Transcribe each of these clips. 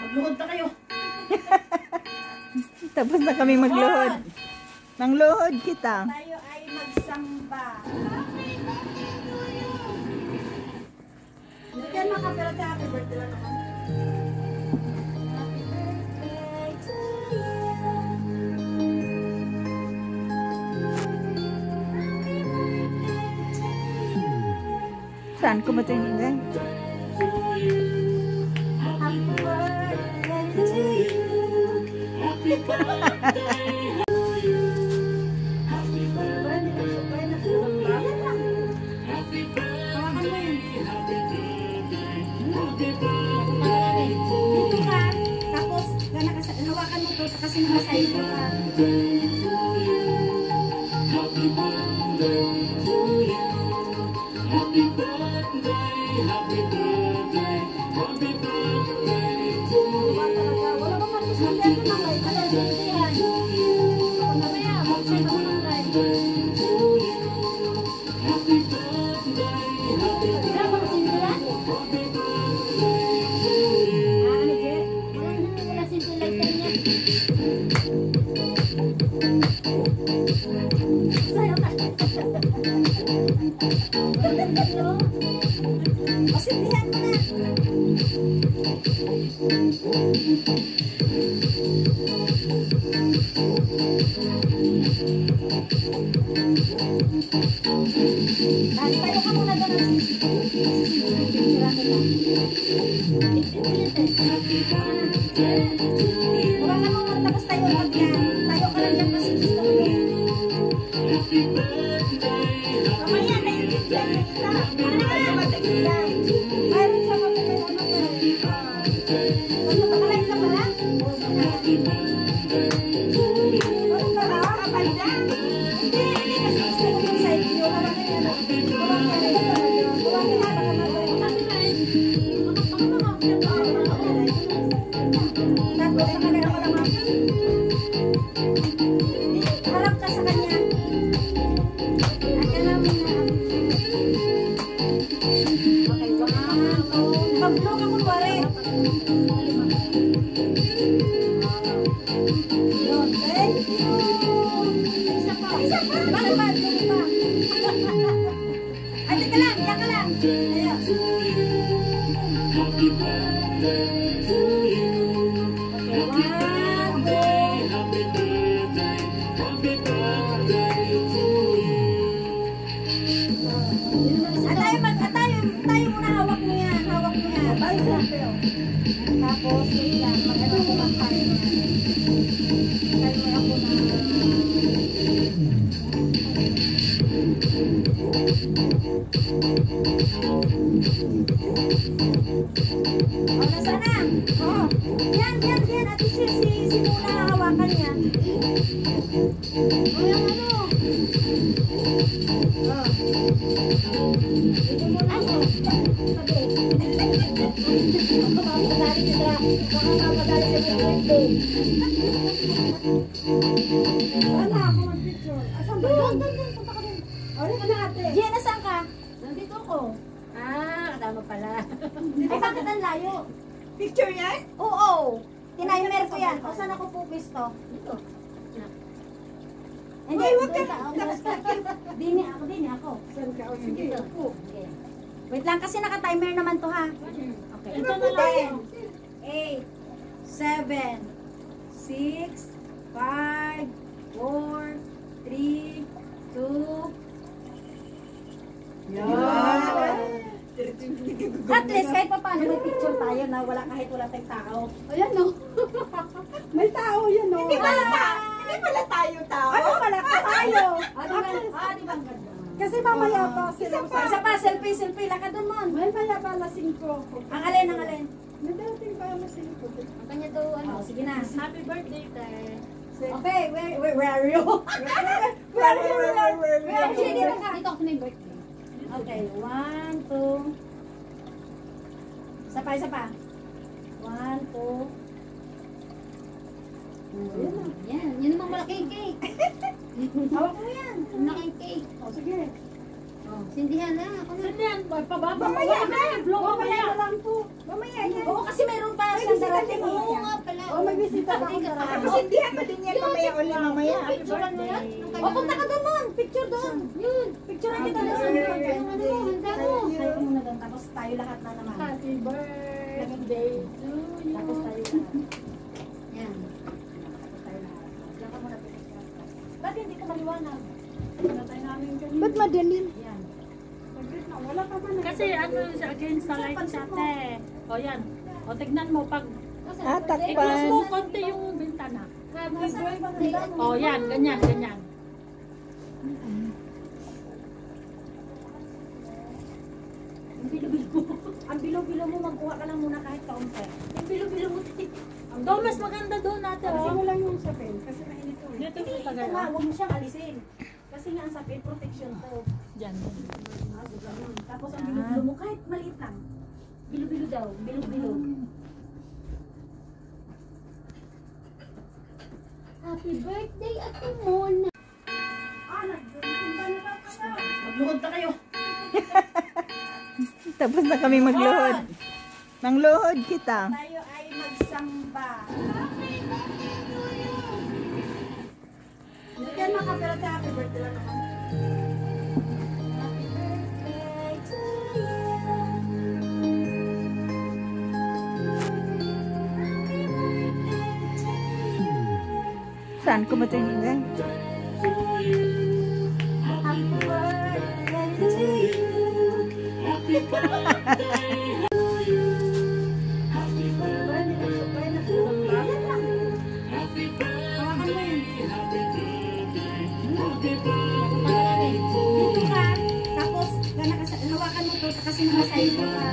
Magluhod na kayo. Tapos na kami magluhod. Nangluhod kita. Tayo ay magsamba. Hindi yan makapira sa happy birthday lang naman. Happy birthday to you. Saan ko matingin? Happy birthday to you. Happy birthday. Kasi nakasay ko ka. Happy birthday to you. Happy birthday, happy birthday, happy birthday to you. Wala ba man gusto niya sa mga ito? Sintihan. Mamaya, mag-share ako ng live. Happy birthday, happy birthday. Wala ba sintihan? Happy birthday to you. Ano, Je? Wala sintihan niya. Sayo ka. Pasindihan mo na. Tayo ka muna doon ang sisira ka lang. Huwag ka muna tapos tayo lang yan. Tayo ka lang dyan kasi gusto mo yan. Mamaya na yung sisira. Ano na matigila? Mayroon siya magkakay na magkakay. Ano ba kalay na pala? Ano ka ba? Kapal na? Hindi kasi gusto ko yung side view. Parang yan. Parang yan. Parang yan. Tapos sa kanila ko naman. Harap ka sa kanya. Okay, mag-vlog ako pare. Thank you. Isa pa. Bakit ba? Ay, teka lang. Yan ka lang. Happy birthday to you. Happy birthday. Happy birthday. Happy birthday to you. Tayo muna hawak mo yan. Hawak mo yan. Tapos, yun lang. Mag-ano ko lang tayo yan. Tayo mo ako na. O, nasa na? Oo. Yan. At si muna hawakan yan. O, yung ano. Ito muna ako. Sabi. Makapapadali sa birthday. Wala ako mag-picture. Asan ba yun? Punta ka din. Ori ka na ate. Gia, nasaan ka? Nandito ako. Kasama pala. Ay, bakit ang layo? Picture yan? Oo. Tinimer ko yan. O, saan ako pupis to? Dito. Hindi, wag ka. Dini ako. Saan ka? O, sige. Wait lang, kasi naka-timer naman to ha. Okay. Ito na lang. 8, 7, 6, 5, 4, 3, 2. At least kahit pa paano may picture tayo na kahit wala tayong tao. Ayan no. May tao yan no. Hindi pala tayo tao. Ano pala tayo? Di ba ang ganda? Kasi mamaya pa sila. Isa pa, selfie. Lakad doon mo. Mamaya pa lasing ko. Ang alin. Nadating pa lasing ko. Ang kanya daw ano. Sige na. Happy birthday, Tay. Okay, where are you? Where are you? Dito ako sa may birthday. Okay, 1, 2. Isa pa. 1, 2. Yan. Yan namang malaking cake. Hawak mo yan. Malaking cake. O, sige. Sindihan na. Sindihan. Pababa. Mamaya na lang po. Mamaya Ate mo. Oo nga pala. Oh, may bisita pa akong darating. Pasindihan mo din yan mamaya ulit mamaya. Happy Picturean mo yan? birthday. O, punta ka doon. Picture doon. Yun. Picturean kita doon sa birthday. Handa mo. Tayo muna doon. Tapos tayo lahat na naman. Happy birthday to you. Tapos tayo lahat. Yan. Tapos tayo lahat. Diyan ka muna picture. Ba't hindi ka maliwanag? Ano tayo namin kanina? Ba't madilim? Yan. Wala pa man. Kasi ano siya against the light siya te. O yan. O tignan mo pag Ah, i-close mo takpan. konti yung bintana. Happy birthday. O yan, ganyan, ganyan. Ang bilo-bilo mo, magkuha ka lang muna kahit kaunti. Yung bilo-bilo mo, Doon mas maganda doon natin. Alisin mo O. lang yung sapin, kasi mainit to. Dito Hindi, sa ito tagal, nga, ah. huwag mo siyang alisin. Kasi nga ang sapin, protection to. Diyan. Tapos ang bilo-bilo mo, kahit maliit lang. Bilo-bilo daw, bilo-bilo. Happy birthday at Mona. Magluhod na kayo. Tapos na kami magluhod. Nang luhod kita. Tayo ay magsamba. Hindi yan makapera tayo. Happy birthday lang naman. Happy birthday to you. Saan ko ba ito yung Happy birthday to you. Happy birthday to you. Happy birthday to you. Yan lang. Hawakan mo yun. Dito ka. Tapos, hawakan mo to kasi nakasayin mo ka.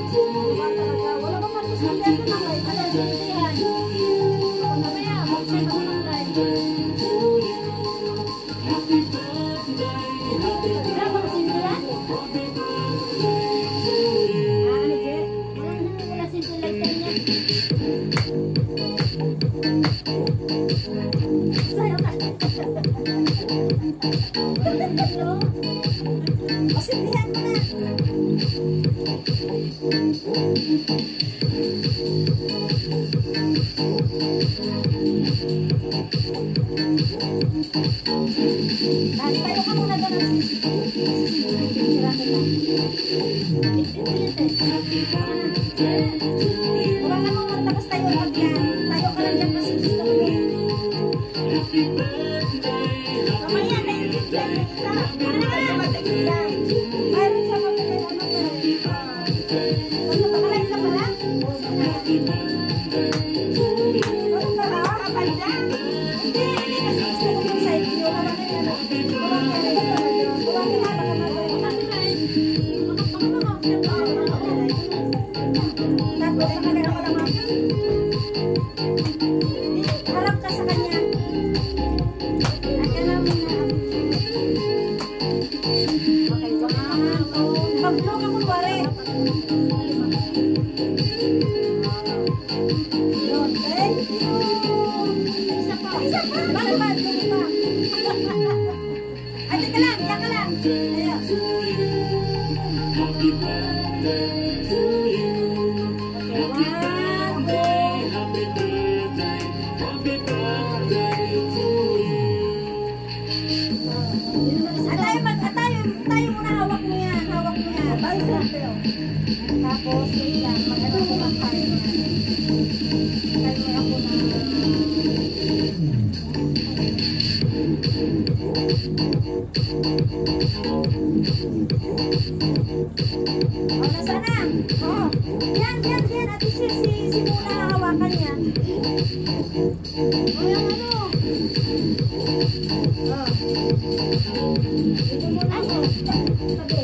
Wala ba man gusto niya sa mga ibalan sa tindihan? Mamaya, mag-send ako ng live. Wala bang sindihan? Ano, Je? Wala sindihan niya. Sayo ka. Pasindihan mo na. Tayo ka muna doon ang wala na mo tapos tayo lang yan. Tayo ka lang dyan kasi gusto ko yun. Mamaya na yung siya. Ano na? Mayroon siya magkakay ano to. Ano ba kalain ka pala? Ano ba ba? Kapal na? Hindi kasi gusto ko yung side view. Wala na yan. Wala na yan. Wala na yan. Baka magawa. Tapos sa kanila ko naman. Harap ka sa kanya. Ayan namin na. Okay, pag-vlog ako pare. Yun, thank you. Isa pa. Isa pa. Isa pa. Isa pa. Ay, teka lang. Diyan ka lang. Ayan. Okay, 1, 2. Tayo muna hawak mo yan. Hawak mo yan. Tayo sa pero. Tapos, yan. Maganda ko lang tayo yan. Tayo mo ako na. O, nasa na? O. Yan. Ate si Muna hawakan niya. O, yung ano. O. Ito muna ako. Sabi.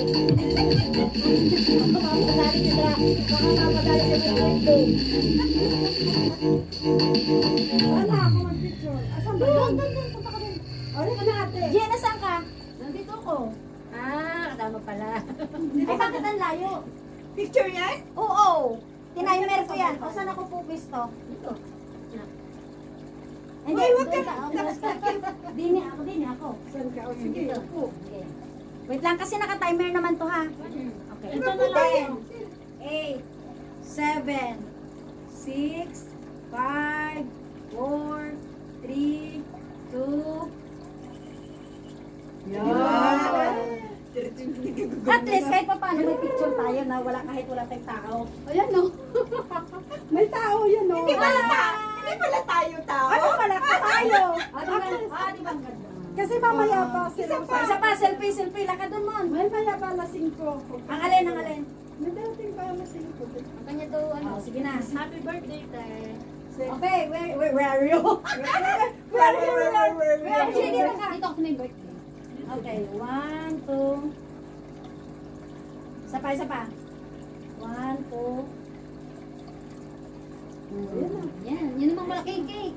Mamamadali siya. Mamamadali siya sa birthday. Wala ako mag-picture. Asan ba? Doon. Punta ka doon. Ori ka na ate. Jenna, saan ka? Nandito ako. Kasama pala. Ay, bakit ang layo? Picture yan? Oo. Tinimer ko yan. O, saan ako pupisto? Dito. Hindi, huwag ka. Dini ako. Saan ka? O sige. Upo. Okay. Wait lang, kasi naka-timer naman to ha. Okay. Ito na lang. 8, 7, 6, 5, 4, 3, 2, At least kahit pa paano may picture tayo na wala kahit wala tayong tao. Ayan no. May tao yan, no? Hindi pala tayo tao. Ano pala tayo? Di ba ang ganda? Kasi mamaya pa sila. Isa pa, selfie, lakad doon mo. May maya pa lasing ko. Ang alin. May dating pa lasing ko. Ang kanya daw, sige na. Happy birthday, te. Okay, where are you? Where are you? Dito ako na yung birthday. Okay, 1, 2. Isa pa. 1, 2. Yan, yun namang malaking cake.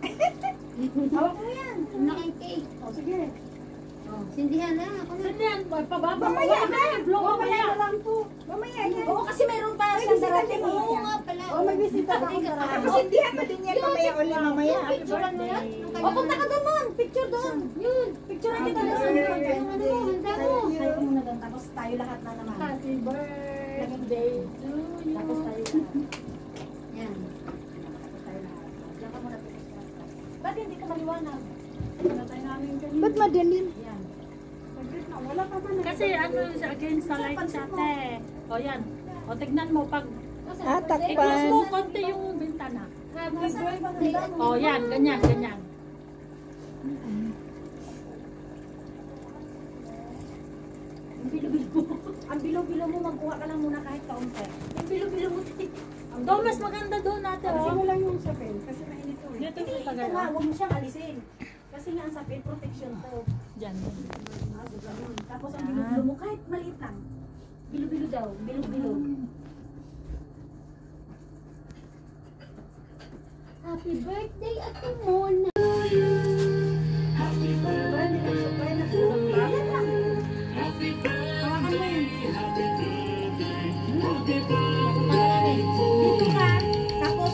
Hawak mo yan. Malaking cake. O, sige. Sindihan na. Ako na. Saan yan? Pababa. Mamaya na. Mamaya na lang po. Mamaya yan. Oo, kasi meron pa May sa bisita darating. din Oo yan. nga pala. O, may bisita pa akong darating. Sindihan mo din yan mamaya ulit. Happy Picturean mo yan. birthday. O, punta ka doon man. Picture doon. Yun. Picturean kita doon. Ano mo, handa mo. Tayo ko muna doon. Tapos tayo lahat na naman. Happy birthday to you. Tapos tayo lahat. Yan. Tapos tayo lahat. Diyan ka muna. Ba't hindi ka maliwanag? Natay namin kanina. Ba't madilim? Yan. Saglit na, wala pa man. Kasi ano siya against sa light siya, te. O yan. O tignan mo pag i-close mo konti yung bintana. Happy birthday. O yan, ganyan. Ang bilo-bilo mo, magkuha ka lang muna kahit kaunti. Ang bilo-bilo mo. Doon, mas maganda doon natin. Alisin mo O. lang yung sapin. Kasi mainit to eh. Dito sa Ito tagal. nga, huwag mo siyang alisin. Kasi nga ang sapin, protection to. Diyan. Tapos ang bilo-bilo mo, kahit maliit lang. Bilo-bilo daw, bilo-bilo. Happy birthday, Ate Mona! Happy birthday! Dito ka, tapos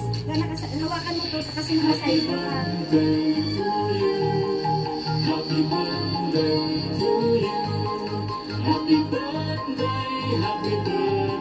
hawakan mo to, kasi nakasayo ka. Happy birthday to you. Happy birthday, happy birthday.